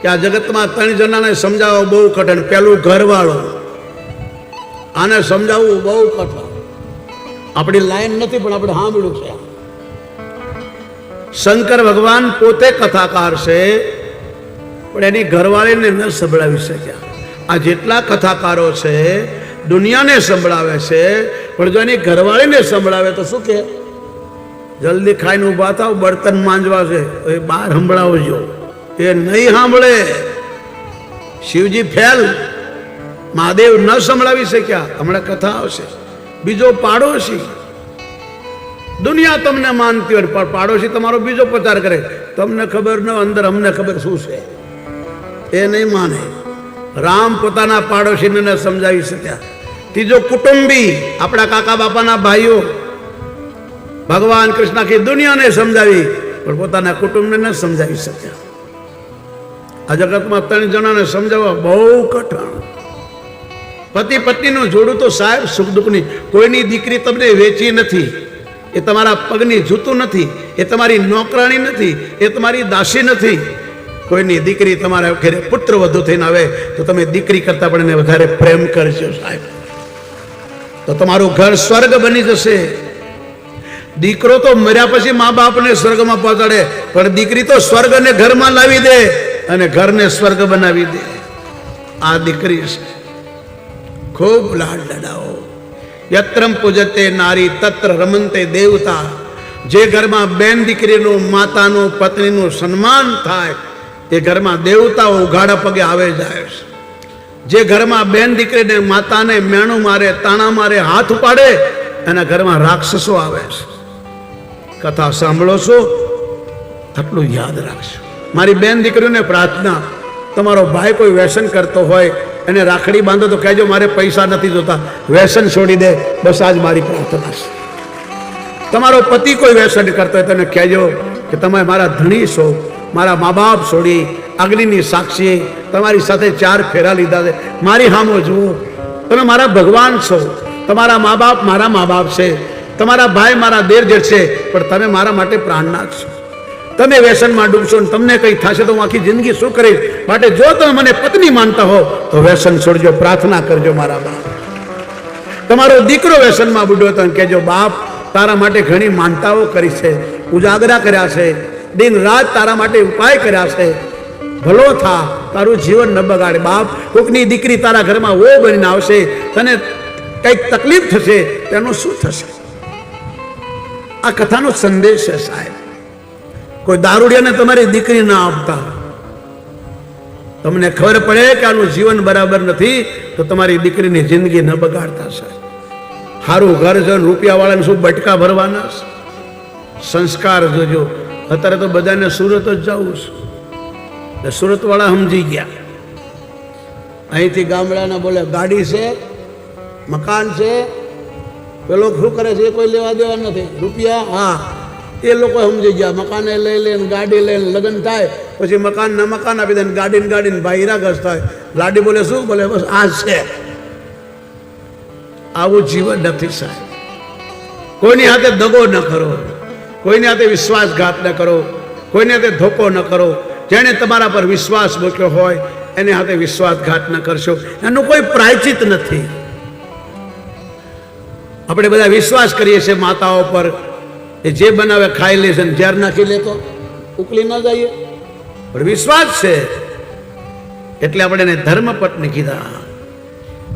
કે આ જગતમાં 3 જણાને સમજાવવા બહુ કઠણ. પેલું ઘરવાળો, આને સમજાવવું બહુ કઠણ. આપણી લાઈન નથી પણ આપણે સાંભળ્યું છે. શંકર ભગવાન પોતે કથાકાર છે પણ એની ઘરવાળીને ન સંભળાવી શક્યા. આ જેટલા કથાકારો છે દુનિયાને સંભળાવે છે પણ જો એની ઘરવાળીને સંભળાવે તો શું કે જલ્દી ખાઈને ઊભા થાવ, બર્તન માંજવા છે, એ બહાર સંભળાવજો. એ નહીં સાંભળે. શિવજી ફેલ, મહાદેવ ન સંભળાવી શક્યા. હમણાં કથા આવશે. બીજો પાડોશી, દુનિયા તમને માનતી હોય પણ પાડોશી તમારો બીજો પ્રચાર કરે, તમને ખબર ન અંદર અમને ખબર શું છે, એ નહીં માને. રામ પોતાના પાડોશીને ન સમજાવી શક્યા. ત્રીજો કુટુંબી, આપણા કાકા બાપાના ભાઈઓ. ભગવાન કૃષ્ણ આખી દુનિયાને સમજાવી પણ પોતાના કુટુંબને ન સમજાવી શક્યા. આ જગતમાં 3 જણાને સમજાવવા બહુ કઠણ. પતિ પત્નીનું જોડું તો સાહેબ સુખ દુઃખની. કોઈની દીકરી તમને વેચી નથી, એ તમારા પગની જૂતું નથી, એ તમારી નોકરાણી નથી, એ તમારી દાસી નથી. કોઈની દીકરી તમારા ઘરે પુત્ર વધુ થઈને આવે તો તમે દીકરી કરતા પણ એને વધારે પ્રેમ કરજો સાહેબ, તો તમારું ઘર સ્વર્ગ બની જશે. દીકરો તો મર્યા પછી મા બાપને સ્વર્ગમાં પહોંચાડે પણ દીકરી તો સ્વર્ગને ઘરમાં લાવી દે અને ઘરને સ્વર્ગ બનાવી દે. આ દીકરી છે. ખૂબ લાડ લડાવો. યત્રમ પૂજતે નારી તત્ર રમંતે દેવતા. જે ઘરમાં બેન દીકરીનું, માતાનું, પત્નીનું સન્માન થાય એ ઘરમાં દેવતાઓ ઉઘાડા પગે આવે જાય છે. જે ઘરમાં બેન દીકરીને, માતાને મેણું મારે, તાણા મારે, હાથ ઉપાડે એના ઘરમાં રાક્ષસો આવે છે. કથા સાંભળો છો આટલું યાદ રાખશો. મારી બેન દીકરીઓને પ્રાર્થના, તમારો ભાઈ કોઈ વ્યસન કરતો હોય એને રાખડી બાંધો તો કહેજો મારે પૈસા નથી જોતા, વ્યસન છોડી દે. બસ આજ મારી પ્રાર્થના છે. તમારો પતિ કોઈ વ્યસન કરતો હોય તો એને કહેજો કે તમે મારા ધણી છો, મારા મા બાપ છોડી અગ્નિની સાક્ષી તમારી સાથે 4 ફેરા લીધા છે, મારી સામો જુઓ, તમે મારા ભગવાન છો. તમારા મા બાપ મારા મા બાપ છે, તમારા ભાઈ મારા દેર જેઠ છે પણ તમે મારા માટે પ્રાણ નાખશો. તમે વ્યસનમાં ડૂબશો ને તમને કંઈ થશે તો હું આખી જિંદગી શું કરીશ. માટે જો તમે મને પત્ની માનતા હો તો વ્યસન છોડજો, પ્રાર્થના કરજો મારા બાપ. તમારો દીકરો વ્યસનમાં બુડ્યો તો કહેજો બાપ તારા માટે ઘણી માનતાઓ કરી છે, ઉજાગરા કર્યા છે, દિન રાત તારા માટે ઉપાય કર્યા છે, ભલો થા, તારું જીવન ન બગાડે. બાપ કોકની દીકરી તારા ઘરમાં વો બનીને આવશે, તને કંઈક તકલીફ થશે તેનું શું થશે? આ કથાનો સંદેશ છે સાહેબ. કોઈ દારૂડિયાને તમારી દીકરી ના આપતા. તમને ખબર પડે કે આનું જીવન બરાબર નથી તો તમારી દીકરીની જિંદગી ન બગાડતા સાહેબ. સારું ઘર છે, રૂપિયા વાળાને શું બટકા ભરવાના? સંસ્કાર જોજો. અત્યારે તો બધાને સુરત જ જવું છે. સુરત વાળા સમજી ગયા. અહીંથી ગામડાના બોલે ગાડી છે, મકાન છે, પેલો શું કરે છે કોઈ લેવા દેવા નથી, રૂપિયા હા એ લોકો સમજી ગયા. મકાને લઈ લઈને, ગાડી લઈને લગ્ન થાય પછી મકાનના મકાન આપી દે, ગાડીને ભાઈરા ઘસ થાય. લાડી બોલે શું બોલે? બસ આ છે. આવું જીવન નથી સાહેબ. કોઈની હાથે દગો ન કરો, કોઈની હાથે વિશ્વાસઘાત ન કરો, કોઈની હાથે ધોકો ન કરો. જેણે તમારા પર વિશ્વાસ મૂક્યો હોય એને હાથે વિશ્વાસઘાત ન કરશો. એનું કોઈ પ્રાયચિત નથી. આપણે બધા વિશ્વાસ કરીએ છીએ માતાઓ પર, એ જે બનાવે ખાઈ લે છે, ઝેર નાખી લે તો ઉકલી ન જઈએ. પણ વિશ્વાસ છે એટલે આપણે એને ધર્મપત્ની કીધા.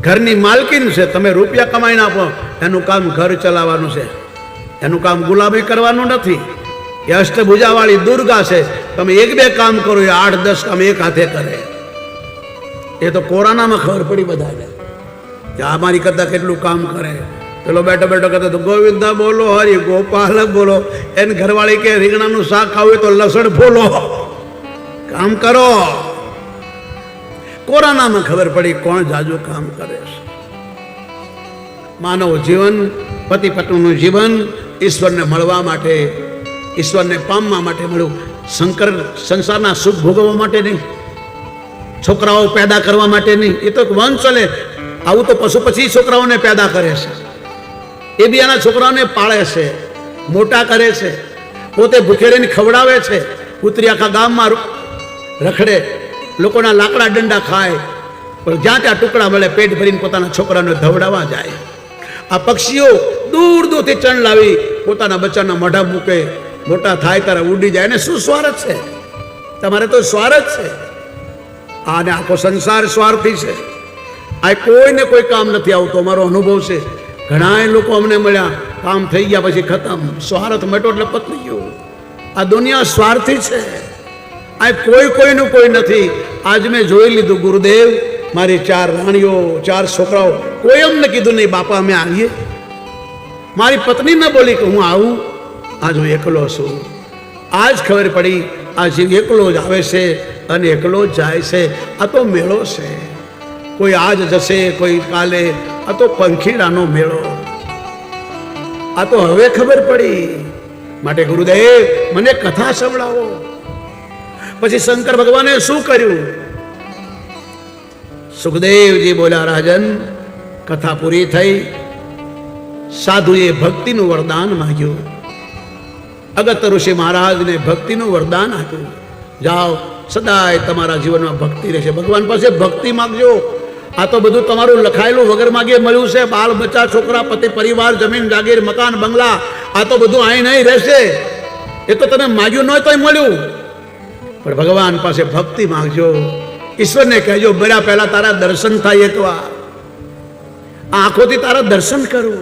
ઘરની માલકીન છે. તમે રૂપિયા કમાઈને આપો, એનું કામ ઘર ચલાવવાનું છે, એનું કામ ગુલામી કરવાનું નથી. એ અષ્ટભુજાવાળી દુર્ગા છે. તમે 1-2 કામ કરો, એ 8-10 કામ એક હાથે કરે. એ તો કોરોનામાં ખબર પડી બધાને કે આ મારી કરતા કેટલું કામ કરે. પેલો બેઠો કહેતો તો ગોવિંદા બોલો, હરિ ગોપાલ બોલો. એને ઘરવાળી કે રીંગણાનું શાક ખાવું તો લસણ બોલો, કામ કરો. કોરોનામાં ખબર પડી કોણ જાજુ કામ કરે છે. માનવ જીવન, પતિ પત્નીનું જીવન ઈશ્વરને મળવા માટે, ઈશ્વરને પામવા માટે મળ્યું. શંકર સંસારના સુખ ભોગવવા માટે નહીં, છોકરાઓ પેદા કરવા માટે નહીં. એ તો વંશ ચાલે. આવું તો પશુ પછી છોકરાઓને પેદા કરે છે. એ બી એના છોકરાઓને પાળે છે, મોટા કરે છે, પોતે ભૂખે રહીને ખવડાવે છે. પુત્રી આખા ગામમાં રખડે, લોકોના લાકડા દંડા ખાય, પણ જ્યાં ત્યાં ટુકડા મળે પેટ ભરીને પોતાના છોકરાને ધવડાવવા જાય. આ પક્ષીઓ દૂર દૂરથી ચણ લાવી પોતાના બચ્ચાના મોઢા મૂકે, મોટા થાય ત્યારે ઉડી જાય. એને શું સ્વાર્થ છે? તમારે તો સ્વાર્થ છે. આને આખો સંસાર સ્વાર્થી છે. આ કોઈને કોઈ કામ નથી આવતું. અમારો અનુભવ છે. ઘણા લોકો અમને મળ્યા, કામ થઈ ગયા પછી ખતમ, સ્વાર્થ મટો એટલે પતી ગયું. આ દુનિયા સ્વાર્થી છે. આ કોઈનું કોઈ નથી. આજ મેં જોઈ લીધું, ગુરુદેવ મારી 4 રાણીઓ, 4 છોકરાઓ, કોઈ અમને કીધું નહીં બાપા અમે આવીએ. મારી પત્ની ન બોલી કે હું આવું. આજ હું એકલો છું. આજ ખબર પડી આ જીવ એકલો જ આવે છે અને એકલો જ જાય છે. આ તો મેળો છે. કોઈ આજ જશે, કોઈ કાલે. આ તો પંખીડાનો મેળો. આ તો હવે ખબર પડી. માટે ગુરુદેવ મને કથા સંભળાવો. પછી શંકર ભગવાને શું કર્યું? સુખદેવજી બોલ્યા, રાજન કથા પૂરી થઈ. સાધુએ ભક્તિનું વરદાન માંગ્યું. અગત્ય ઋષિ મહારાજને ભક્તિનું વરદાન આપ્યું. જાઓ, સદાય તમારા જીવનમાં ભક્તિ રહેશે. ભગવાન પાસે ભક્તિ માંગજો. આ તો બધું તમારું લખાયેલું વગર માગે મળ્યું છે. બાલ બચ્ચા, છોકરા, પતિ, પરિવાર, જમીન જાગીર, મકાન, બંગલા, આ તો બધું અહીં નહીં રહેશે. એ તો તમે માગ્યું ન હોય તોય મળ્યું. પણ ભગવાન પાસે ભક્તિ માંગજો. ઈશ્વરને કહેજો, બરા પહેલા તારા દર્શન થાય એકવાર. આ આંખોથી તારા દર્શન કરું,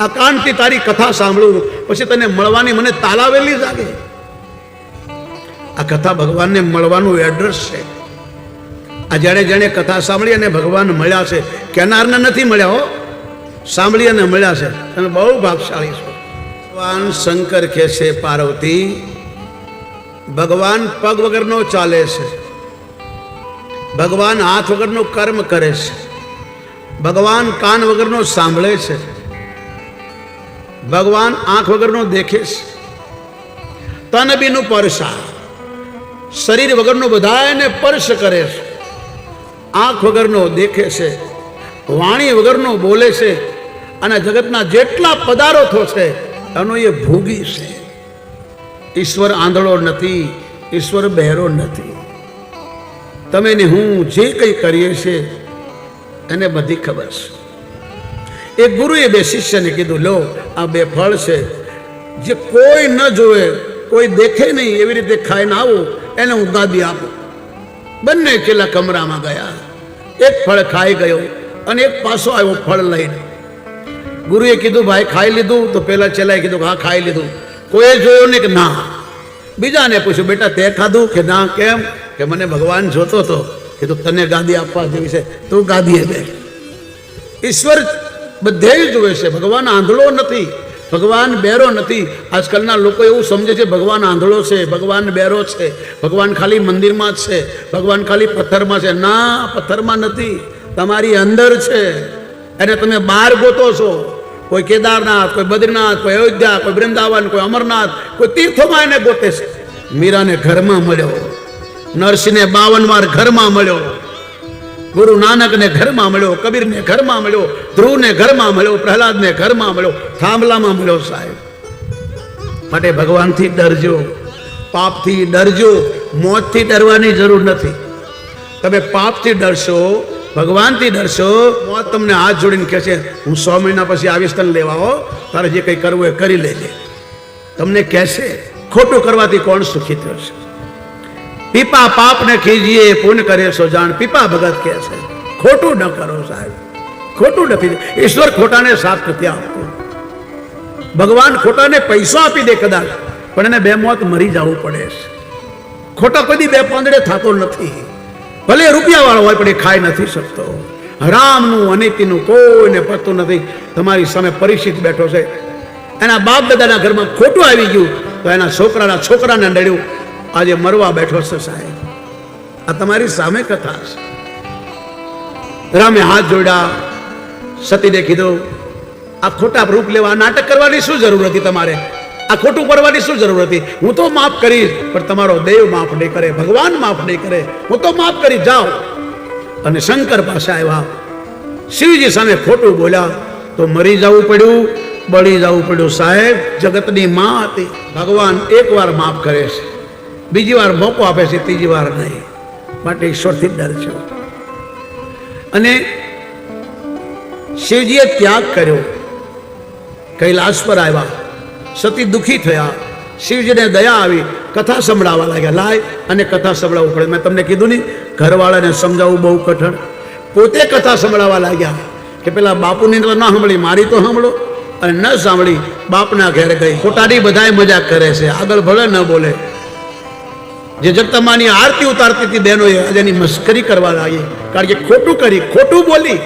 આ કાનથી તારી કથા સાંભળું, પછી તને મળવાની મને તાલાવેલી લાગે. આ કથા ભગવાનને મળવાનું એડ્રેસ છે. આ જેણે જેણે કથા સાંભળી અને ભગવાન મળ્યા છે, કેનારને નથી મળ્યા હો, સાંભળી અને મળ્યા છે. તમે બહુ ભાગશાળી છો. ભગવાન શંકર કહે છે, પાર્વતી ભગવાન પગ વગરનો ચાલે છે, ભગવાન હાથ વગરનો કર્મ કરે છે, ભગવાન કાન વગરનો સાંભળે છે, ભગવાન આંખ વગરનો દેખે છે, તન બીનું પરસા, શરીર વગરનો બધાને સ્પર્શ કરે છે, આંખ વગરનો દેખે છે, વાણી વગરનો બોલે છે, અને જગતના જેટલા પદાર્થો છે એનો એ ભોગી છે. ઈશ્વર આંધળો નથી, ઈશ્વર બહેરો નથી. તમે ને હું જે કંઈ કરીએ છીએ એને બધી ખબર છે. એક ગુરુએ 2 શિષ્યને કીધું, લો આ 2 ફળ છે, જે કોઈ ન જોવે, કોઈ દેખે નહીં એવી રીતે ખાઈને આવો, એને હું ગાદી આપું. બંને પેલા કમરામાં ગયા. એક ફળ ખાઈ ગયો અને એક પાછો આવ્યો ફળ લઈને. ગુરુએ કીધું, ભાઈ ખાઈ લીધું? તો પેલા ચેલાએ કીધું, હા ખાઈ લીધું. કોઈ જોયું નહીં કે ના. બીજાને પૂછ્યું, બેટા તે ખાધું? કે ના. કેમ? કે મને ભગવાન જોતો હતો. કીધું તને ગાદી આપવા જેવી છે, તું ગાદીએ બે. ઈશ્વર બધે જુએ છે. ભગવાન આંધળો નથી, ભગવાન બેરો નથી. આજકાલના લોકો એવું સમજે છે ભગવાન આંધળો છે, ભગવાન બેરો છે, ભગવાન ખાલી મંદિરમાં જ છે, ભગવાન ખાલી પથ્થરમાં છે. ના, પથ્થરમાં નથી, તમારી અંદર છે. અને તમે બહાર ગોતો છો. કોઈ કેદારનાથ, કોઈ બદ્રીનાથ, કોઈ અયોધ્યા, કોઈ વૃંદાવન, કોઈ અમરનાથ, કોઈ તીર્થોમાં એને ગોતે છે. મીરાને ઘરમાં મળ્યો, નરસિંહને 52 વાર ઘરમાં મળ્યો, ગુરુ નાનકને ઘરમાં મળ્યો, કબીરને ઘરમાં મળ્યો, ધ્રુવને ઘરમાં મળ્યો, પ્રહલાદને ઘરમાં મળ્યો, થાંભલામાં મળ્યો. સાહેબ માટે ભગવાનથી ડરજો, પાપથી ડરજો. મોતથી ડરવાની જરૂર નથી. તમે પાપથી ડરશો, ભગવાનથી ડરશો. મોત તમને હાથ જોડીને કહે છે, હું 100 મહિના પછી આવીશ તને લેવા, હો, તારે જે કંઈ કરવું એ કરી લેજે. તમને કહેશે. ખોટું કરવાથી કોણ સુખી થશે? પીપા પાપ ને ખીજીએ, પુण्य કરે સો જાણ. પીપા ભગત કહે છે, ખોટું ન કરો સાહેબ, ખોટું નથી. ઈશ્વર ખોટાને સાથ નથી આપતો. ભગવાન ખોટાને પૈસા આપી દે કદાચ, પણ એને 2 મોત મરી જવું પડે છે. ખોટા કદી 2 પાંદડે થતો નથી. ભલે રૂપિયા વાળો હોય પણ એ ખાઈ નથી શકતો. હરામનું અનીતિનું કોઈને પતતું નથી. તમારી સામે પરીક્ષિત બેઠો છે, એના બાપ દાદાના ઘરમાં ખોટું આવી ગયું તો એના છોકરાને નડ્યું, આજે મરવા બેઠો છે સાહેબ. આ તમારી સામે કથા છે. રામે હાથ જોડ્યા, સતીને કીધું, આ ખોટા રૂપ લેવા, નાટક કરવાની શું જરૂર હતી તમારે? આ ખોટું કરવાની શું જરૂર હતી? હું તો માફ કરીશ, પણ તમારો દેવ માફ નહીં કરે, ભગવાન માફ નહીં કરે. હું તો માફ કરી જાઓ. અને શંકર પાસે આવ્યા, શિવજી સામે ખોટું બોલ્યા તો મરી જવું પડ્યું, બળી જવું પડ્યું. સાહેબ જગતની માં હતી. ભગવાન 1 વાર માફ કરે છે, બીજી વાર મોકો આપે છે, ત્રીજી વાર નહીં. માટે ઈશ્વરથી ડરજો. અને શિવજીએ ત્યાગ કર્યો, કૈલાસ પર આવ્યા, સતી દુઃખી થયા, શિવજીને દયા આવી, કથા સંભળાવવા લાગ્યા. લાય અને કથા સંભળાવવું પડે. મેં તમને કીધું નહીં, ઘરવાળાને સમજાવવું બહુ કઠણ. પોતે કથા સંભળાવવા લાગ્યા કે પેલા બાપુની તો ના સાંભળી, મારી તો સાંભળો. અને ન સાંભળી, બાપના ઘેર ગઈ. ખોટાની બધાય મજાક કરે છે, આગળ ભલે ન બોલે. જે જગદંબાની આરતી ઉતારતી હતી બહેનોએ આજે એની મસ્કરી કરવા લાગી, કારણ કે ખોટું કરી, ખોટું બોલી.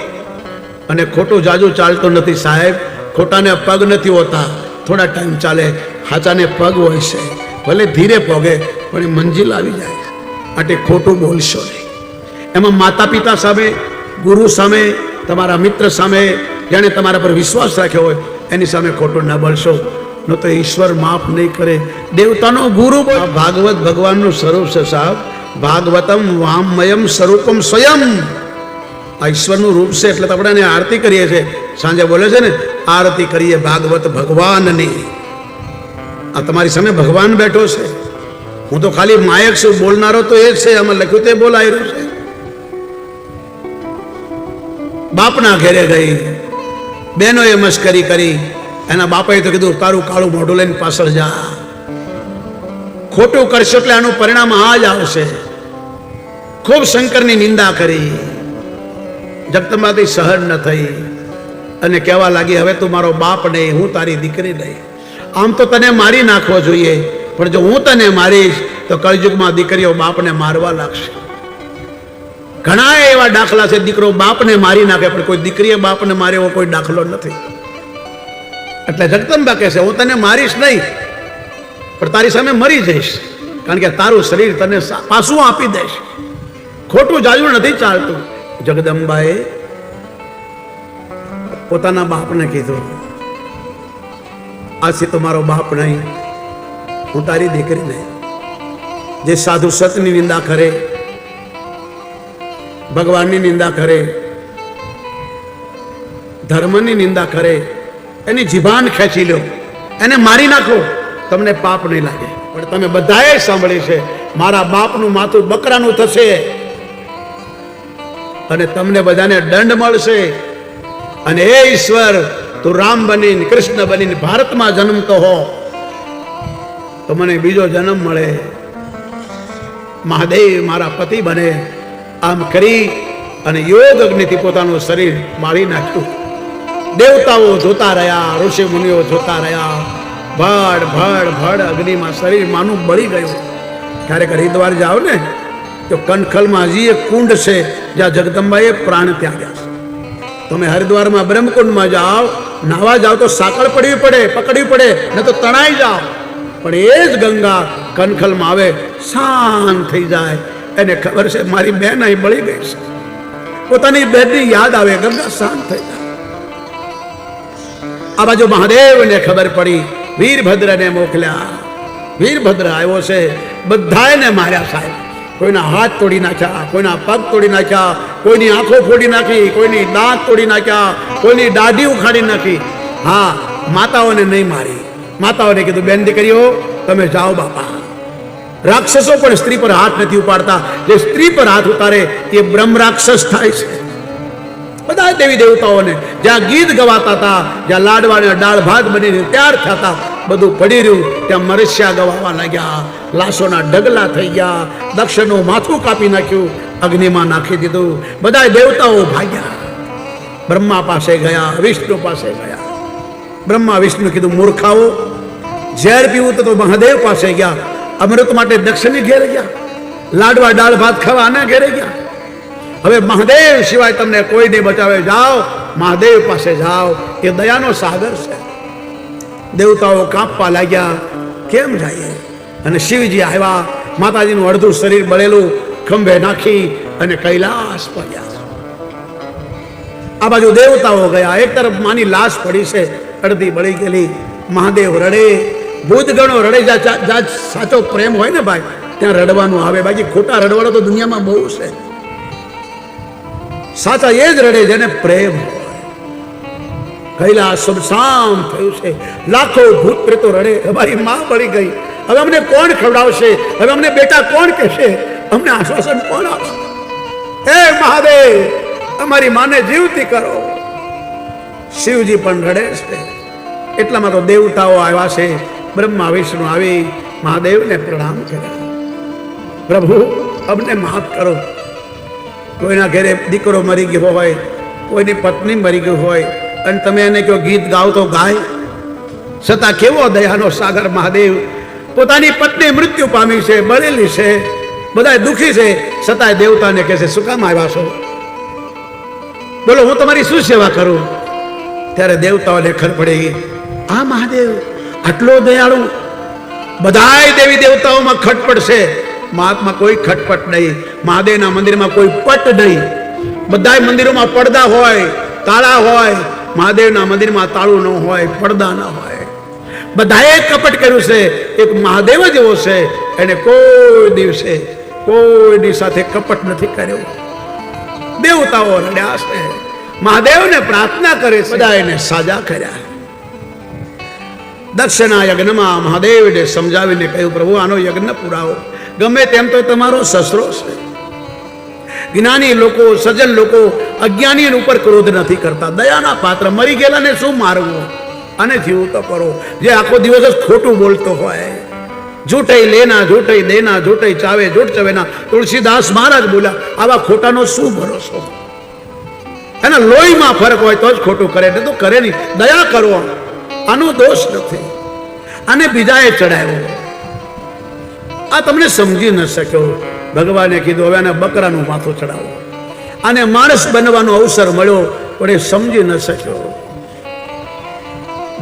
અને ખોટું જાજુ ચાલતો નથી સાહેબ, ખોટાને પગ નથી હોતા, થોડા ટાઈમ ચાલે. હાચાને પગ હોય છે, ભલે ધીરે પોગે પણ એ મંજિલ આવી જાય. માટે ખોટું બોલશો નહીં. એમાં માતા પિતા સામે, ગુરુ સામે, તમારા મિત્ર સામે, જેણે તમારા પર વિશ્વાસ રાખ્યો હોય એની સામે ખોટું ના બોલશો, ન તો ઈશ્વર માફ નહીં કરે. દેવતાનો ગુરુ ભાગવત ભગવાનનું સ્વરૂપ છે સાહેબ. ભાગવતમ વામમયમ સ્વરૂપમ સ્વયં. આ ઈશ્વરનું રૂપ છે, એટલે આપણે એને આરતી કરીએ છીએ. સાંજે બોલે છે ને, આરતી કરીએ ભાગવત ભગવાનની. આ તમારી સામે ભગવાન બેઠો છે. હું તો ખાલી માયક છું, બોલનારો તો એ છે, આમાં લખ્યું તે બોલાયેલું છે. બાપના ઘેરે ગઈ, બહેનોએ મસ્કરી કરી. એના બાપાએ તો કીધું તારું કાળું મોઢું લઈને પાછળ જા, ખોટું કરશો એટલે આનું પરિણામ આ જ આવશે. ખૂબ શંકરની નિંદા કરી, જગદંબાથી સહન ન થઈ અને કહેવા લાગી, હવે તું મારો બાપ નહીં, હું તારી દીકરી નહીં. આમ તો તને મારી નાખવો જોઈએ, પણ જો હું તને મારીશ તો કળયુગમાં દીકરીઓ બાપને મારવા લાગશે. ઘણા એવા દાખલા છે, દીકરો બાપને મારી નાખે પણ કોઈ દીકરીએ બાપને મારે એવો કોઈ દાખલો નથી. એટલે જગદંબા કહે છે, હું તને મારીશ નહીં, પણ તારી સામે મરી જઈશ, કારણ કે તારું શરીર તને પાછું આપી દઈશ. ખોટું જાજુ નથી ચાલતું. જગદંબાએ પોતાના બાપને કીધું, આજથી તો મારો બાપ નહીં, હું તારી દીકરી નહીં. જે સાધુ સતની નિંદા કરે, ભગવાનની નિંદા કરે, ધર્મની નિંદા કરે, એની જીભાન ખેંચી લો, એને મારી નાખો, તમને પાપ નહીં લાગે. પણ તમે બધાએ સાંભળી છે, મારા બાપનું માથું બકરાનું થશે અને તમને બધાને દંડ મળશે. અને એ ઈશ્વર, તું રામ બનીને, કૃષ્ણ બનીને ભારતમાં જન્મતો હો તો મને બીજો જન્મ મળે, મહાદેવ મારા પતિ બને. આમ કરી અને યોગ અગ્નિથી પોતાનું શરીર મારી નાખ્યું. દેવતાઓ જોતા રહ્યા, ઋષિ મુનિઓ જોતા રહ્યા. ભડ ભડ ભડ અગ્નિમાં શરીર માનું બળી ગયું. ક્યારેક હરિદ્વાર જાઓ ને તો કનખલમાં હજી એક કુંડ છે જ્યાં જગદંબાએ પ્રાણ ત્યાગ્યા છે. તમે હરિદ્વારમાં બ્રહ્મકુંડમાં જાઓ, નાવા જાઓ તો સાંકળ પડવી પડે, પકડવી પડે, ન તો તણાઈ જાઓ. પણ એ જ ગંગા કનખલમાં આવે, શાંત થઈ જાય. એને ખબર છે મારી બેન અહીં બળી ગઈ છે. પોતાની બેનની યાદ આવે, ગંગા શાંત થઈ જાય. આ બાજુ મહાદેવને ખબર પડી, વીરભદ્રને મોકલ્યા. વીરભદ્ર આવ્યો છે, બધાને માર્યા સાહેબ. કોઈના હાથ તોડી નાખ્યા, કોઈના પગ તોડી નાખ્યા, કોઈની આંખો ફોડી નાખી, કોઈની દાંત તોડી નાખ્યા, કોઈની દાઢી ઉખાડી નાખી. હા, માતાઓને નહીં મારી. માતાઓને કીધું, બેન દીકરીઓ તમે જાઓ બાપા. રાક્ષસો પણ સ્ત્રી પર હાથ નથી ઉપાડતા. જે સ્ત્રી પર હાથ ઉતારે એ બ્રહ્મ રાક્ષસ થાય છે. બધા દેવી દેવતાઓને જ્યાં ગીત ગવાતા હતા, જ્યાં લાડવાને દાળ ભાત બનીને તૈયાર થતા, બધું પડી રહ્યું, ત્યાં મરસ્યા ગવાવા લાગ્યા. લાશોના ઢગલા થઈ ગયા. દક્ષનું માથું કાપી નાખ્યું, અગ્નિમાં નાખી દીધું. બધા દેવતાઓ ભાગ્યા. બ્રહ્મા પાસે ગયા, વિષ્ણુ પાસે ગયા. બ્રહ્મા વિષ્ણુ કીધું, મૂર્ખાઓ, ઝેર પીવું તો મહાદેવ પાસે ગયા. અમૃત માટે દક્ષની ઘેરે ગયા. લાડવા દાળ ભાત ખાવા આના ઘેરે ગયા. હવે મહાદેવ સિવાય તમને કોઈ નહીં બચાવે. જાઓ મહાદેવ પાસે જાઓ, એ દયાનો સાગર છે. દેવતાઓ કાંપવા લાગ્યા, કેમ જાય? અને શિવજી આવ્યા. માતાજીનું અડધું શરીર બળેલું ખંભે નાખી અને કૈલાસ પર ગયા. આ બાજુ દેવતાઓ ગયા. એક તરફ માની લાશ પડી છે, અડધી બળી ગયેલી. મહાદેવ રડે, ભૂતગણો રડે. જ્યાં સાચો પ્રેમ હોય ને ભાઈ, ત્યાં રડવાનું આવે. બાકી ખોટા રડવાળો તો દુનિયામાં બહુ છે. સાચા એ જ રડે જેને પ્રેમ હોય. કૈલાસ સુમસામ થયું છે. લાખો ભૂત પ્રેતો રડે, અમારી માં બળી ગઈ, હવે અમને કોણ ખવડાવશે? હવે અમને બેટા કોણ કહેશે? અમને આશ્વાસન કોણ આપશે? હે મહાદેવ, અમારી માને જીવતી કરો. શિવજી પણ રડે છે. એટલામાં તો દેવતાઓ આવ્યા છે. બ્રહ્મા વિષ્ણુ આવી મહાદેવને પ્રણામ કર્યા. પ્રભુ, અમને માફ કરો. કોઈના ઘરે દીકરો મરી ગયો હોય, કોઈની પત્ની મરી ગઈ હોય, અને તમે એને કહો ગીત ગાઓ તો ગાય. છતાં કેવો દયાનો સાગર મહાદેવ. પોતાની પત્ની મૃત્યુ પામી છે, બળેલી છે, બધા દુઃખી છે, છતાંય દેવતાને કહે છે શું કામ આવ્યા છો? બોલો, હું તમારી શું સેવા કરું? ત્યારે દેવતાઓને ખબર પડી, આ મહાદેવ આટલો દયાળુ. બધાય દેવી દેવતાઓમાં ખટપટ છે, મહાત્મા કોઈ ખટપટ નહીં. મહાદેવના મંદિરમાં કોઈ પટ નહીં. બધાય મંદિરોમાં પડદા હોય, તાળા હોય. મહાદેવના મંદિરમાં તાળું ન હોય, પડદા ન હોય. બધાએ કપટ કર્યું છે. એક મહાદેવ જ એવો છે, એને કોઈ દિવસે કોઈની સાથે કપટ નથી કર્યો. દેવતાઓ રડ્યા છે, મહાદેવને પ્રાર્થના કરે છે, બધા એને સાજા કર્યા. દક્ષના યજ્ઞમાં મહાદેવને સમજાવીને કહ્યું, પ્રભુ આનો યજ્ઞ પુરાવો. ગમે તેમ તો તમારો સસરો છે. જ્ઞાની લોકો, સજ્જન લોકો અજ્ઞાની ઉપર ક્રોધ નથી કરતા. દયાના પાત્ર. મરી ગયેલાને શું મારવું? અને જીવું તો કરો. જે આખો દિવસ જ ખોટું બોલતો હોય, જૂઠઈ લેના જૂઠઈ દેના જૂઠઈ ચાવે જૂઠ ચવેના, તુલસીદાસ મહારાજ બોલ્યા. આવા ખોટાનો શું ભરોસો? એના લોહીમાં ફરક હોય તો જ ખોટું કરે, એટલે તો કરે નહીં. દયા કરો, આનો દોષ નથી. આને બીજાએ ચડાવ્યો, આ તમને સમજી ન શક્યો. ભગવાને કીધું હવે આને બકરાનું માથું ચડાવો. આને માણસ બનવાનો અવસર મળ્યો, પણ એ સમજી ન શક્યો.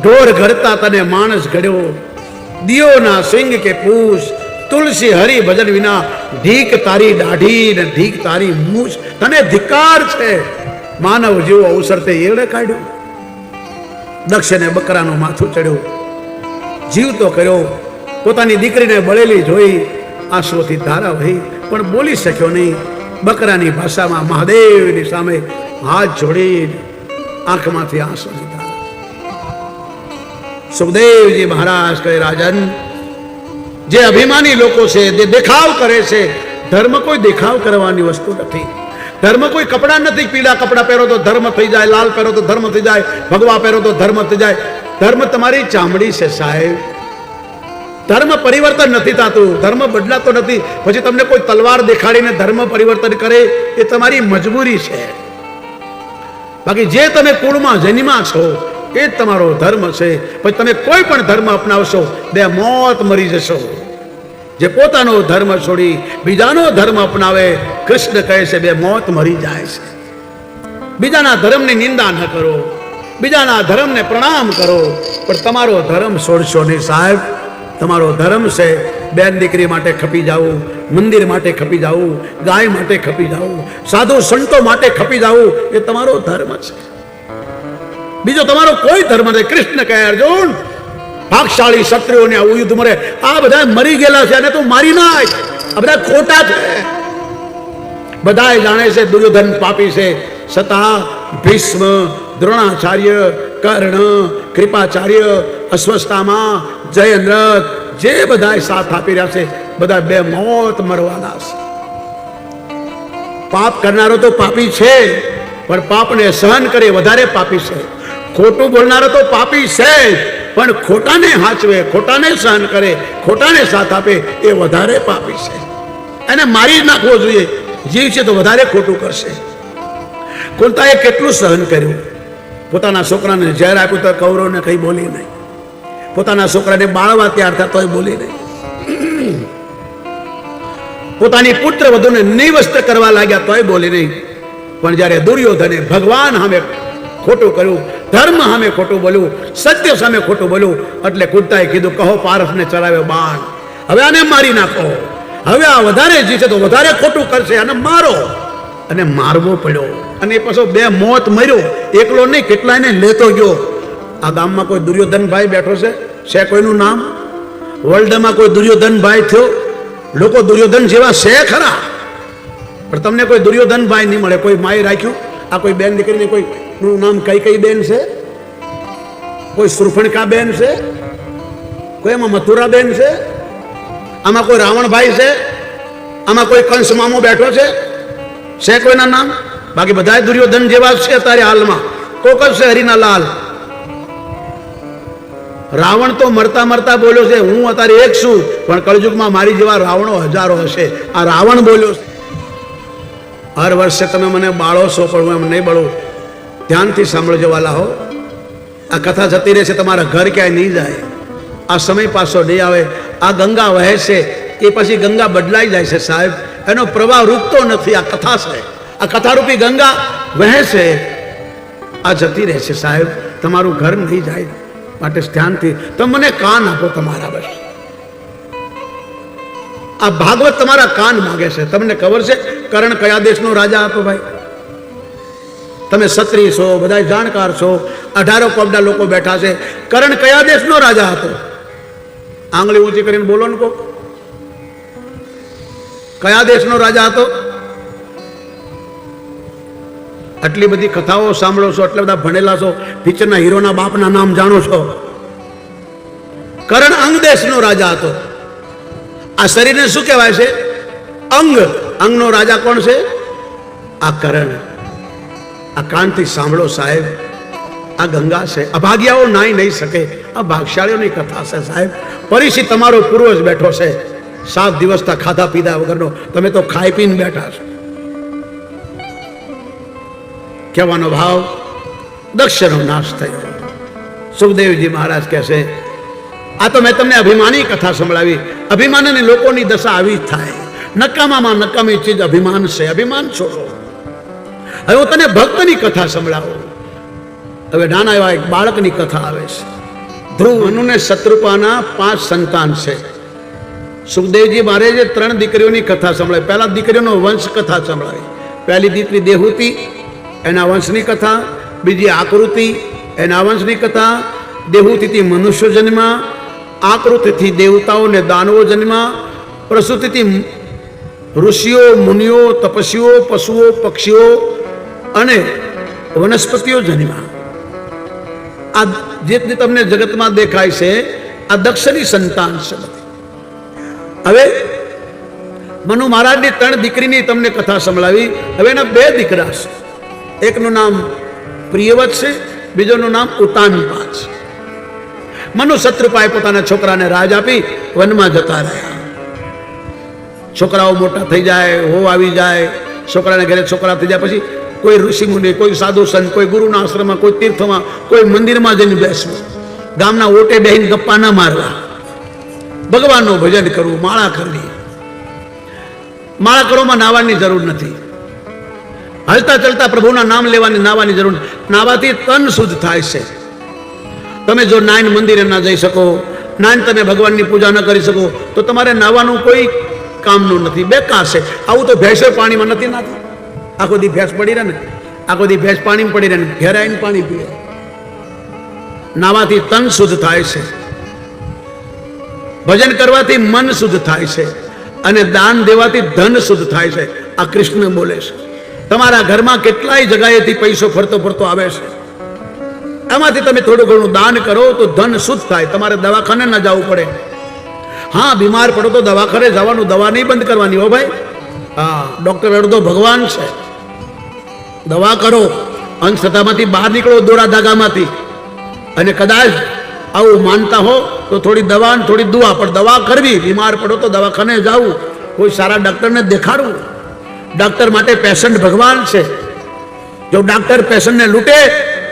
ઢોર ઘડતા તને માણસ ઘડ્યો, દિયો ના સિંગ કે પૂછ, તુલસી હરિ ભજન વિના ઢીક તારી દાઢી ને ઢીક તારી મૂછ. તને ધિકાર છે. માનવ જેવો અવસર તે એડે કાઢ્યો. દક્ષને બકરાનું માથું ચડ્યું, જીવતો કર્યો. પોતાની દીકરીને બળેલી જોઈ આંસુઓથી ધારા વહી, પણ બોલી શક્યો નહીં. બકરાની ભાષામાં મહાદેવની સામે હાથ જોડી આંખમાંથી આંસુ લીધા. સુખદેવજી મહારાજ કહે, રાજન, જે અભિમાની લોકો છે, જે દેખાવ કરે છે, ધર્મ કોઈ દેખાવ કરવાની વસ્તુ નથી. ધર્મ કોઈ કપડા નથી. પીળા કપડા પહેરો તો ધર્મ થઈ જાય, લાલ પહેરો તો ધર્મ થઈ જાય, ભગવા પહેરો તો ધર્મ થઈ જાય. ધર્મ તમારી ચામડી છે સાહેબ. ધર્મ પરિવર્તન નથી થતું, ધર્મ બદલાતો નથી. પછી તમને કોઈ તલવાર દેખાડીને ધર્મ પરિવર્તન કરે એ તમારી મજબૂરી છે. બાકી જે તમે કુળમાં જન્મ્યા છો એ જ તમારો ધર્મ છે. પછી તમે કોઈ પણ ધર્મ અપનાવશો, બે મોત મરી જશો. જે પોતાનો ધર્મ છોડી બીજાનો ધર્મ અપનાવે, કૃષ્ણ કહે છે બે મોત મરી જાય છે. બીજાના ધર્મની નિંદા ન કરો, બીજાના ધર્મને પ્રણામ કરો, પણ તમારો ધર્મ છોડશો નહીં સાહેબ. તમારો ધર્મ છે બેન દીકરી માટે ખપી જવું, મંદિર માટે ખપી જવું, ગાય માટે ખપી જવું, સાધુ સંતો માટે ખપી જવું, એ તમારો ધર્મ છે. બીજો તમારો કોઈ ધર્મ નથી. કૃષ્ણ કહે, અર્જુન, ભાગશાળી ક્ષત્રિયોને આવું યુદ્ધ મરે, આ બધા મરી ગયેલા છે અને તું મારી નાખ. આ બધા ખોટા છે. બધા જાણે છે દુર્યોધન પાપી છે, છતાં ભીષ્મ, દ્રોણાચાર્ય, કર્ણ, કૃપાચાર્ય, અશ્વસ્થામા, જયદ્રથ, જે બધા સાથ આપી રહ્યા છે, બધા બે મોત મરવાના છે. પાપ કરનારો તો પાપી છે, પણ પાપને સહન કરે વધારે પાપી છે. ખોટું બોલનારો તો પાપી છે, પણ ખોટાને હાચવે, ખોટાને સહન કરે, ખોટાને સાથ આપે, એ વધારે પાપી છે. એને મારી જ નાખવો જોઈએ. જીવ છે તો વધારે ખોટું કરશે. કુંતાએ કેટલું સહન કર્યું. પોતાના છોકરાને ઝેર આપ્યું તો કૌરવને કઈ બોલી નહીં. પોતાના છોકરાને બાળવા તૈયાર થતા તોય બોલી નહીં. પોતાની પુત્ર વધુને નિવસ્ત્ર કરવા લાગ્યા તોય બોલી નહીં. પણ જ્યારે દુર્યોધને ભગવાન સામે ખોટું કર્યું, ધર્મ સામે ખોટું બોલ્યું, સત્ય સામે ખોટું બોલ્યું, એટલે કુંતાએ કીધું, કહો પારસને ચલાવ્યો બાણ, હવે આને મારી નાખો. હવે આ વધારે જીતે તો વધારે ખોટું કરશે, અને મારો. અને મારવો પડ્યો. અને એ પાછો બે મોત મર્યો. એકલો નહીં, કેટલા એને લેતો ગયો. આ ગામમાં કોઈ દુર્યોધનભાઈ બેઠો છે કોઈનું નામ? વર્લ્ડમાં કોઈ દુર્યોધનભાઈ થયો? લોકો દુર્યોધન જેવા છે ખરા, પણ તમને કોઈ દુર્યોધનભાઈ નહીં મળે. કોઈ માય રાખ્યું? આ કોઈ બેન દીકરીને કોઈનું નામ કઈ બેન છે? કોઈ સુરફણકા બેન છે? કોઈ એમાં મથુરા બેન છે? આમાં કોઈ રાવણભાઈ છે? આમાં કોઈ કંસ મામો બેઠો છે કોઈના નામ? બાકી બધા દુર્યોધન જેવા છે અત્યારે હાલમાં. કોક જ છે હરિના લાલ. રાવણ તો મરતા મરતા બોલ્યો છે હું અત્યારે એક છું, પણ કળયુગમાં મારી જેવા રાવણો હજારો હશે. આ રાવણ બોલ્યો છે. હર વર્ષે તમે મને બાળો છો, પણ હું એમ નહીં બાળું. ધ્યાનથી સાંભળજો વાલા હો. આ કથા જતી રહેશે, તમારા ઘર ક્યાંય નહીં જાય. આ સમય પાછો નહીં આવે. આ ગંગા વહે છે, એ પછી ગંગા બદલાઈ જાય છે સાહેબ. એનો પ્રવાહ રૂકતો નથી. આ કથા છે, આ કથારૂપી ગંગા વહે છે, આ જતી રહેશે સાહેબ. તમારું ઘર નહીં જાય. માટે ધ્યાનથી તમે મને કાન આપો તમારા. બસ આ ભાગવત તમારા કાન માગે છે. તમને ખબર છે કર્ણ કયા દેશનો રાજા હતો ભાઈ? તમે ક્ષત્રિય છો, બધા જાણકાર છો, 18 કોમના લોકો બેઠા છે. કર્ણ કયા દેશનો રાજા હતો? આંગળી ઊંચી કરીને બોલો ને. કયા દેશનો રાજા હતો? આટલી બધી કથાઓ સાંભળો છો, આટલા બધા ભણેલા છો, પિક્ચરના હીરોના બાપના નામ જાણો છો. કર્ણ અંગ દેશનો રાજા હતો. આ શરીરને શું કહેવાય છે? અંગ. અંગનો રાજા કોણ છે? આ કર્ણ. આ કાનથી સાંભળો સાહેબ. આ ગંગા છે. અભાગ્યાઓ નાઈ નહીં શકે. આ ભાગશાળીઓની કથા છે સાહેબ. પરિચિત તમારો પૂર્વજ બેઠો છે, 7 દિવસના ખાધા પીધા વગરનો. તમે તો ખાઈ પીને બેઠા છો. કહેવાનો ભાવ દક્ષનો નાશ થયો. સુખદેવજી મહારાજ કહેશે આ તો મેં તમને અભિમાની કથા સંભળાવી. અભિમાનની લોકોની દશા આવી જ થાય. નકામામાં નકામી ચીજ અભિમાન છે. અભિમાન છોડો. હવે હું તને ભક્તની કથા સંભળાવું. હવે નાના એવા એક બાળકની કથા આવે છે. ધ્રુવ મનુને શત્રુપાના 5 સંતાન છે. સુખદેવજી મારે જે 3 દીકરીઓની કથા સંભળાવી. પહેલા દીકરીઓનો વંશ કથા સંભળાવી. પહેલી દીકરી દેહૂતી, એના વંશની કથા. બીજી આકૃતિ, એના વંશની કથા. દેહૂતિથી મનુષ્ય જન્મા, આકૃતિથી દેવતાઓ ને દાનવો જન્મા, પ્રસૂતિથી ઋષિઓ, મુનિઓ, તપસ્વીઓ, પશુઓ, પક્ષીઓ અને વનસ્પતિઓ જન્મા. આ જેટલી તમને જગતમાં દેખાય છે આ દક્ષની સંતાન છે. હવે મનુ મહારાજની 3 દીકરીની તમને કથા સંભળાવી. હવે એના 2 દીકરા છે. એકનું નામ પ્રિયવત છે, બીજોનું નામ ઉતાનપા છે. મનુ શત્રુપાએ પોતાના છોકરાને રાજ આપી વનમાં જતા રહ્યા. છોકરાઓ મોટા થઈ જાય, હો આવી જાય, છોકરાને ઘરે છોકરા થઈ જાય, પછી કોઈ ઋષિ મુનિ, કોઈ સાધુ સંત, કોઈ ગુરુના આશ્રમમાં, કોઈ તીર્થમાં, કોઈ મંદિરમાં જઈને બેસવું. ગામના ઓટે બેહીને ગપ્પા ના મારવા. ભગવાનનું ભજન કરવું, માળા કરવી. માળા કરવામાં નાવાની જરૂર નથી. હલતા ચલતા પ્રભુના નામ લેવાની નાવાની જરૂર. નાવાથી તન શુદ્ધ થાય છે. તમે જો નાઈન મંદિરે ના જઈ શકો, નાઈન તમે ભગવાનની પૂજા ન કરી શકો, તો તમારે નાવાનું કોઈ કામનું નથી. બેકાર છે. આવું તો ભેંસે પાણીમાં નથી નાતી. આખો દી ભેંસ પડી રહે ને, આખો દી ભેંસ પાણીમાં પડી રહે ને, ઘેર આવીને પાણી પીએ. નાવાથી તન શુદ્ધ થાય છે. ભજન કરવાથી મન શુદ્ધ થાય છે. અને દાન દેવાથી ધન શુદ્ધ થાય છે. આ કૃષ્ણ બોલે છે. તમારા ઘરમાં કેટલાય જગ્યાએથી પૈસો ફરતો ફરતો આવે છે. એમાંથી તમે થોડું ઘણું દાન કરો તો ધન શુદ્ધ થાય. તમારે દવાખાને ન જવું પડે. હા, બીમાર પડો તો દવાખાને જવાનું, દવા નહીં બંધ કરવાની હો ભાઈ. હા, ડોક્ટર અડધો ભગવાન છે. દવા કરો, અંધશ્રદ્ધામાંથી બહાર નીકળો, દોરા ધાગામાંથી. અને કદાચ આવું માનતા હો તો થોડી દવા અને થોડી દુઆ, પણ દવા કરવી. બીમાર પડો તો દવાખાને જવું, કોઈ સારા ડૉક્ટરને દેખાડવું. ડૉક્ટર માટે પેશન્ટ ભગવાન છે. જો ડૉક્ટર પેશન્ટને લૂંટે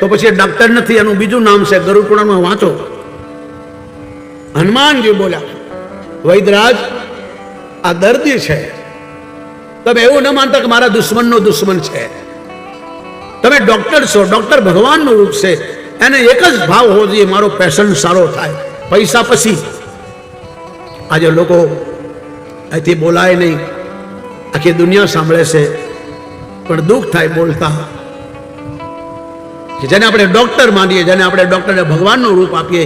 તો પછી ડૉક્ટર નથી, એનું બીજું નામ છે. ગરુડ પુરાણમાં વાંચો. હનુમાનજી બોલ્યા, વૈદરાજ આ દર્દી છે. તમે એવું ન માનતા કે મારા દુશ્મનનો દુશ્મન છે. તમે ડૉક્ટર છો. ડૉક્ટર ભગવાનનું રૂપ છે. એને એક જ ભાવ હોવો જોઈએ, મારો પેશન્ટ સારો થાય. પૈસા પછી. આજે લોકો અહીંથી બોલાય નહીં, આખી દુનિયા સાંભળે છે, પણ દુઃખ થાય બોલતા. જેને આપણે ડૉક્ટર માનીએ, જેને આપણે ડૉક્ટરને ભગવાનનું રૂપ આપીએ,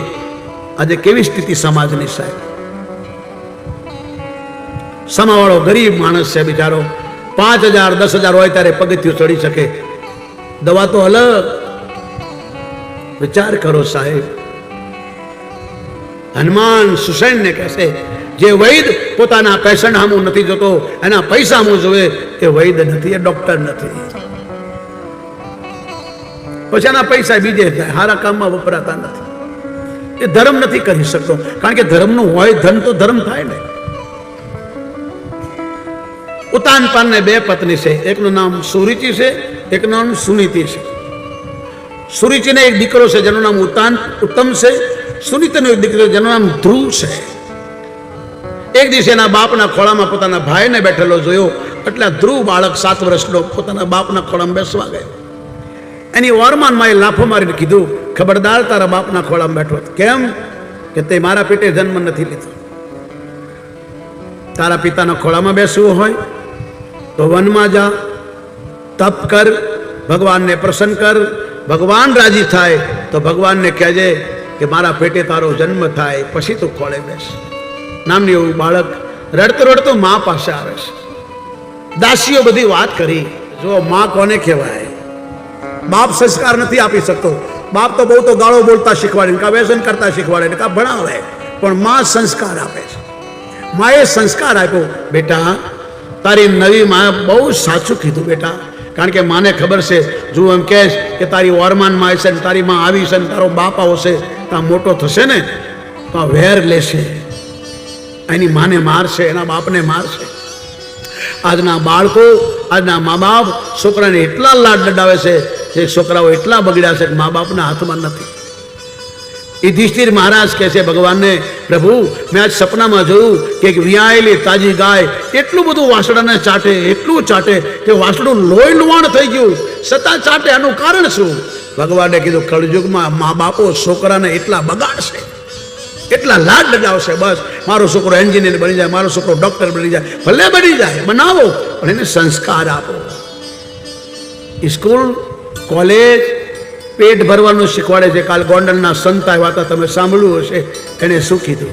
આજે કેવી સ્થિતિ સમાજની સાહેબ. સમાવાળો ગરીબ માણસ છે બિચારો. 5,000 10,000 હોય ત્યારે પગથિયું ચડી શકે. દવા તો અલગ. વિચાર કરો સાહેબ. હનુમાન સુસૈનને કહેશે જે વૈદ પોતાના પેશન્ટ સામું નથી જોતો, એના પૈસા સામું જોવે, એ વૈદ નથી, એ ડોક્ટર નથી. પછી એના પૈસા બીજે જાય, સારા કામમાં વપરાતા નથી. એ ધર્મ નથી કરી શકતો, કારણ કે ધર્મનું હોય ધન તો ધર્મ થાય ને. ઉતાનપાદને 2 પત્ની છે, એકનું નામ સુરુચિ છે, એકનું નામ સુનીતિ છે. સુરુચિને એક દીકરો છે જેનું નામ ઉત્તમ છે, સુનીતિનો એક દીકરો જેનું નામ ધ્રુવ છે. એક દિવસે એના બાપના ખોળામાં પોતાના ભાઈને બેઠેલો જોયો, એટલે ધ્રુવ બાળક 7 વર્ષનો પોતાના બાપના ખોળામાં બેસવા ગયો. એની ઓરમાનમાં એ લાફો મારીને કીધું, ખબરદાર, તારા બાપના ખોળામાં બેઠો. કેમ? કે તે મારા પેટે જન્મ નથી લીધો. તારા પિતાના ખોળામાં બેસવું હોય તો વનમાં જા, તપ કર, ભગવાનને પ્રસન્ન કર. ભગવાન રાજી થાય તો ભગવાનને કહેજે કે મારા પેટે તારો જન્મ થાય, પછી તું ખોળે બેસ. નામની એવું બાળક રડતું રડતું મા પાસે આવે છે. દાસીઓ બધી વાત કરી, જો મા કોને કહેવાય? બાપ સંસ્કાર નથી આપી શકતો. બાપ તો બહુ તો ગાળો બોલતા શીખવાડે, કાં વ્યસન કરતા શીખવાડે, કાં ભણાવે, પણ મા સંસ્કાર આપે છે. માએ સંસ્કાર આપ્યો, બેટા તારી નવી મા બહુ સાચું કીધું બેટા, કારણ કે માને ખબર છે, જો એમ કહેશ કે તારી ઓરમાનમાં આવશે ને તારી માં આવી છે ને તારો બાપ આવશે, ત્યાં મોટો થશે ને તો વેર લેશે, એની માને મારશે, એના બાપને મારશે. આજના બાળકો, આજના મા બાપ છોકરાને એટલા લાડ લડાવે છે, જે છોકરાઓ એટલા બગડ્યા છે કે મા બાપના હાથમાં નથી. યુધિષ્ઠિર મહારાજ કહે છે ભગવાનને, પ્રભુ મેં આજ સપનામાં જોયું કે એક વિયાયેલી તાજી ગાય એટલું બધું વાસડાને ચાટે, એટલું ચાટે કે વાસડું લોહી લુહાણ થઈ ગયું, છતાં ચાટે. આનું કારણ શું? ભગવાને કીધું, કળયુગમાં મા બાપો છોકરાને એટલા બગાડશે, એટલા લાડ લગાવશે, બસ મારો છોકરો એન્જિનિયર બની જાય, મારો છોકરો ડોક્ટર બની જાય, ભલે બની જાય, બનાવો, પણ એને સંસ્કાર આપો. સ્કૂલ કોલેજ પેટ ભરવાનું શીખવાડે છે. કાલ ગોંડલના સંત આવ્યા હતા, તમે સાંભળ્યું હશે, એને શું કીધું?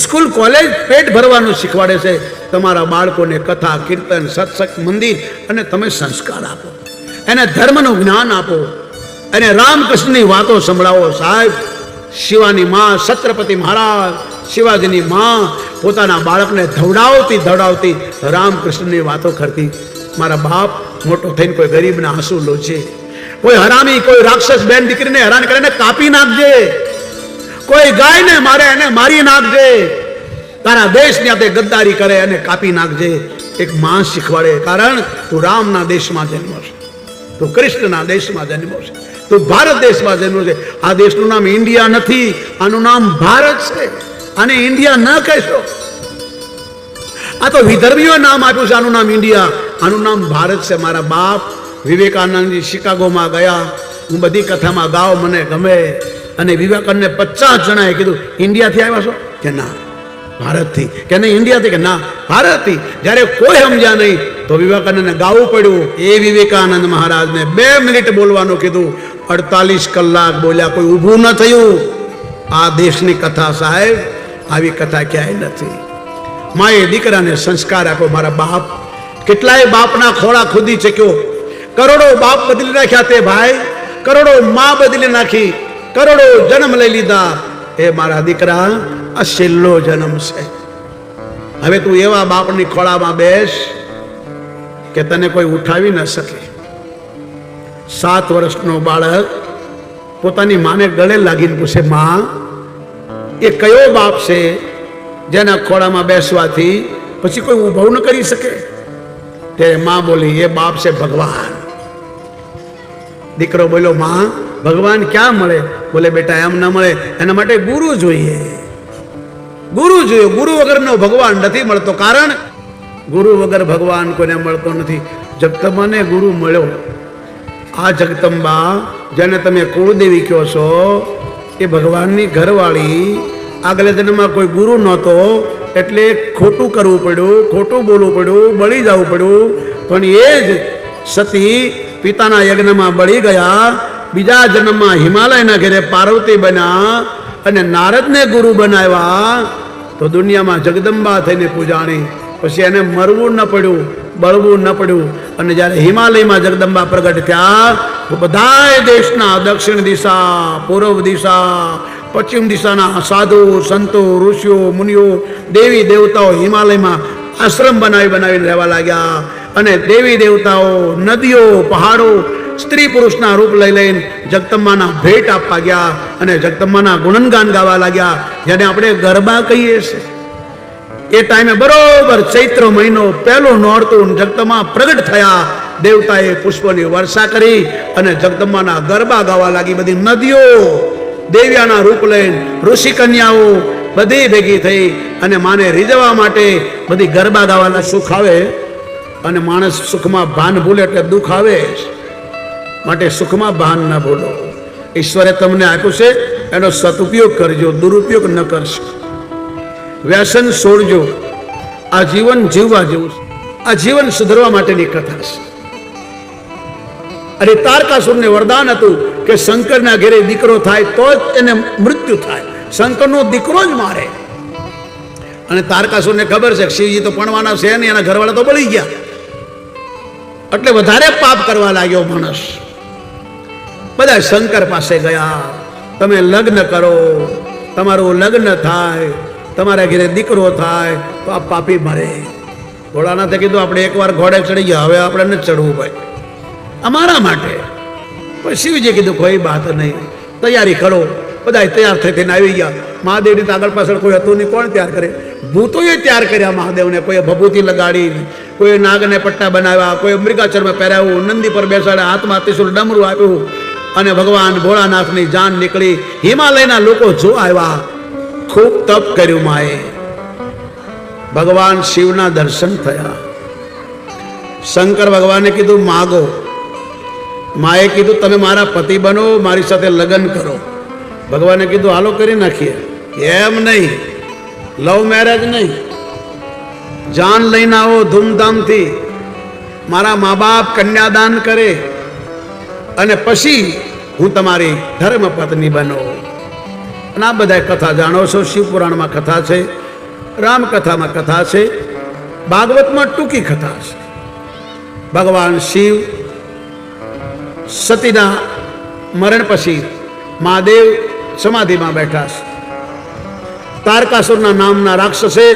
સ્કૂલ કોલેજ પેટ ભરવાનું શીખવાડે છે. તમારા બાળકોને કથા, કીર્તન, સત્સંગ, મંદિર અને તમે સંસ્કાર આપો, એને ધર્મનું જ્ઞાન આપો, અને રામકૃષ્ણની વાતો સંભળાવો. સાહેબ, શિવાની માં, છત્રપતિ મહારાજ, શિવાજીની માં પોતાના બાળકને ધવડાવતી ધવડાવતી રામકૃષ્ણની વાતો કરતી. મારા બાપ મોટો થઈને કોઈ ગરીબના આંસુ લોચે, કોઈ હરામી, કોઈ રાક્ષસ બેન દીકરીને હેરાન કરે એને કાપી નાખજે, કોઈ ગાયને મારે એને મારી નાખજે, તારા દેશની આતે ગદ્દારી કરે એને કાપી નાખજે. એક માં શીખવાડે, કારણ તું રામના દેશમાં જન્મો છે, તું કૃષ્ણના દેશમાં જન્મો છે, તું ભારત દેશમાં જન્મો છે. આ દેશનું નામ ઇન્ડિયા નથી, આનું નામ ભારત છે. આને ઇન્ડિયા ન કહેશો. આ તો વિધર્મીઓ નામ આપ્યું છે, આનું નામ ઇન્ડિયા, આનું નામ ભારત છે. મારા બાપ વિવેકાનંદજી શિકાગોમાં ગયા, હું બધી કથામાં ગાઉં, મને ગમે. અને વિવેકાનંદને 50 જણાએ કીધું, ઇન્ડિયાથી આવ્યા છો? કે ના, ભારતથી. કે નહીં, ઇન્ડિયાથી? કે ના, ભારતથી. જ્યારે કોઈ સમજ્યા નહીં તો વિવેકાનંદને ગાવું પડ્યું. એ વિવેકાનંદ મહારાજને 2 મિનિટ બોલવાનું કીધું, 48 કલાક બોલ્યા, કોઈ ઊભું ન થયું. આ દેશની કથા સાહેબ, આવી કથા ક્યાંય નથી. માએ દીકરાને સંસ્કાર આપ્યો. મારા બાપ કેટલાય બાપના ખોળા ખુદી ચક્યો, કરોડો બાપ બદલી નાખ્યા તે ભાઈ, કરોડો માં બદલી નાખી, કરોડો જન્મ લઈ લીધા. એ મારા દીકરા, આ છેલ્લો જન્મ છે. હવે તું એવા બાપની ખોળામાં બેસ કે તને કોઈ ઉઠાવી ન શકે. 7 વર્ષનો બાળક પોતાની માને ગળે લાગીને પૂછે, માં એ કયો બાપ છે જેના ખોળામાં બેસવાથી પછી કોઈ ઊભો ન કરી શકે? ત્યારે માં બોલી, એ બાપ છે ભગવાન. દીકરો બોલ્યો, માં ભગવાન ક્યાં મળે? બોલે, બેટા એમ ના મળે, એના માટે ગુરુ જોઈએ, ગુરુ જોઈએ. ગુરુ વગરનો ભગવાન નથી મળતો, કારણ ગુરુ વગર ભગવાન કોઈને મળતો નથી. જગદંબાને ગુરુ મળ્યો. આ જગદંબા જેને તમે કુળદેવી કહો છો, એ ભગવાનની ઘરવાળી. આગલે જન્મમાં કોઈ ગુરુ નહોતો, એટલે ખોટું કરવું પડ્યું, ખોટું બોલવું પડ્યું, બળી જવું પડ્યું. પણ એ જ સતી પિતાના યજ્ઞમાં બળી ગયા. બીજા જન્મમાં હિમાલયના ઘેરે પાર્વતી બન્યા અને નારદને ગુરુ બનાવ્યા, તો દુનિયામાં જગદંબા થઈને પૂજાણી. પછી એને મરવું ન પડ્યું, બળવું ન પડ્યું. અને જ્યારે હિમાલયમાં જગદંબા પ્રગટ થયા, તો બધાય દેશના દક્ષિણ દિશા, પૂર્વ દિશા, પશ્ચિમ દિશાના સાધુ સંતો ઋષિઓ મુનિઓ દેવી દેવતાઓ હિમાલયમાં આશ્રમ બનાવીને રહેવા લાગ્યા. અને દેવી દેવતાઓ નદીઓ પહાડો સ્ત્રી પુરુષના રૂપ લઈ લઈને જગદંબાના ભેટ આપવા ગયા અને જગદંબાના ગુણગાન ગાવા લાગ્યા, જેને આપણે ગરબા કહીએ છીએ. એ ટાઈમે બરોબર ચૈત્ર મહિનો પહેલું નોરતું જગદંબા પ્રગટ થયા. દેવતાએ પુષ્પોની વર્ષા કરી અને જગદંબાના ગરબા ગાવા લાગી. બધી નદીઓ દેવ્યાના રૂપ લઈને ઋષિ કન્યાઓ બધી ભેગી થઈ અને માને રીઝવવા માટે બધી ગરબા ગાવાના. સુખ આવે અને માણસ સુખમાં ભાન ભૂલે એટલે દુઃખ આવે, માટે સુખમાં ભાન ના ભૂલો. ઈશ્વરે તમને આપ્યું છે એનો સદુપયોગ કરજો, દુરુપયોગ ન કરશો. વ્યસન છોડજો. આ જીવન જીવવા જેવું છે. આ જીવન સુધરવા માટેની કથા છે. અને તારકાસુરને વરદાન હતું કે શંકરના ઘેરે દીકરો થાય તો જ એને મૃત્યુ થાય, શંકરનો દીકરો જ મારે. અને તારકાસુરને ખબર છે શિવજી તો પણવાના છે ને, એના ઘરવાળા તો બળી ગયા, એટલે વધારે પાપ કરવા લાગ્યો માણસ. બધા શંકર પાસે ગયા, તમે લગ્ન કરો, તમારું લગ્ન થાય, તમારા ઘરે દીકરો થાય તો આ પાપી મરે. ભોળાનાથે કીધું આપણે એકવાર ઘોડે ચડી ગયા, હવે આપણે નથી ચડવું ભાઈ, અમારા માટે. પણ શિવજી કીધું કોઈ વાત નહીં, તૈયારી કરો. બધા તૈયાર થઈને આવી ગયા. મહાદેવની આગળ પાછળ કોઈ હતું નહીં, કોણ તૈયાર કરે? ભૂતોએ તૈયાર કર્યા મહાદેવને. કોઈ ભભૂતિ લગાડી, કોઈ નાગને પટ્ટા બનાવ્યા, કોઈ મૃગાચર્મ પહેરાવ્યું, નંદી પર બેસાડ્યા, હાથમાં ત્રિશુલ ડમરું આપ્યું અને ભગવાન ભોળાનાથની જાન નીકળી. હિમાલયના લોકો જો આવ્યા, ખૂબ તપ કર્યું માએ. ભગવાન શિવના દર્શન થયા. શંકર ભગવાને કીધું માગો. માએ કીધું તમે મારા પતિ બનો, મારી સાથે લગ્ન કરો. ભગવાને કીધું હાલો કરી નાખીએ. એમ નહીં, લવ મેરેજ નહીં, જાન લઈને આવો ધૂમધામથી. મારા મા બાપ કન્યાદાન કરે અને પછી હું તમારી ધર્મ પત્ની બનો. અને આ બધા કથા જાણો છો. શિવપુરાણમાં કથા છે, રામકથામાં કથા છે, ભાગવતમાં ટૂંકી કથા છે. ભગવાન શિવ સતીના મરણ પછી મહાદેવ સમાધિમાં બેઠા છે. તારકાસુરના નામના રાક્ષસે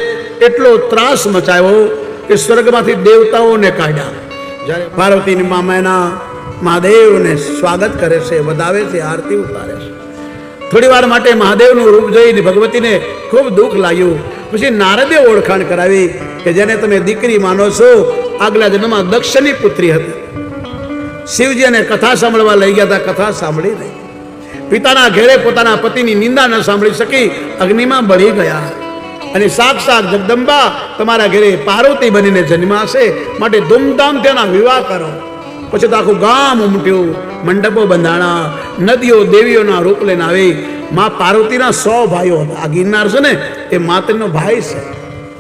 એટલો ત્રાસ મચાવ્યો કે સ્વર્ગમાંથી દેવતાઓને કાઢ્યા. જ્યારે પાર્વતીની મામાના મહાદેવને સ્વાગત કરે છે, વધાવે છે, આરતી ઉતારે છે. થોડી વાર માટે મહાદેવનું રૂપ જોઈને ભગવતીને ખૂબ દુઃખ લાગ્યું. પછી નારદે ઓળખાણ કરાવી કે જેને તમે દીકરી માનો છો, આગલા જન્મમાં દક્ષની પુત્રી હતી. શિવજી એને કથા સાંભળવા લઈ ગયા હતા, કથા સાંભળી નહીં. પિતાના ઘેરે પોતાના પતિની નિંદા ન સાંભળી શકી અગ્નિમાં બળી ગયા. અને સાક્ષાત જગદંબા તમારા ઘેરે પાર્વતી બનીને જન્માશે, માટે ધૂમધામથી એના વિવાહ કરો. પછી તો આખું ગામ ઉમટ્યું, મંડપો બંધાણા, નદીઓ દેવીઓના રૂપ લઈને આવી. માં પાર્વતીના 100 ભાઈઓ હતા. આ ગિરનાર છે ને એ માતનો ભાઈ છે,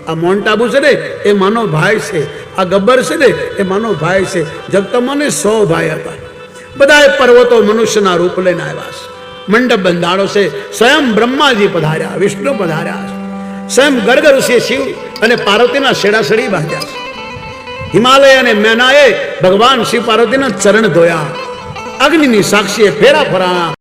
આ માઉન્ટ આબુ છે ને એ માનો ભાઈ છે, આ ગબ્બર છે ને એ માનો ભાઈ છે. જગદંબાને 100 ભાઈ હતા. બધા પર્વતો મનુષ્યના રૂપ લઈને આવ્યા છે. મંડપ બંધાણો છે. સ્વયં બ્રહ્માજી પધાર્યા, વિષ્ણુ પધાર્યા છે. સ્વયં ગર્ગ ઋષિ શિવ અને પાર્વતીના છેડાછેડી બાંધ્યા છે. હિમાલય અને મેનાએ ભગવાન શિવ પાર્વતીના ચરણ ધોયા. અગ્નિની સાક્ષીએ ફેરા ફરાણા.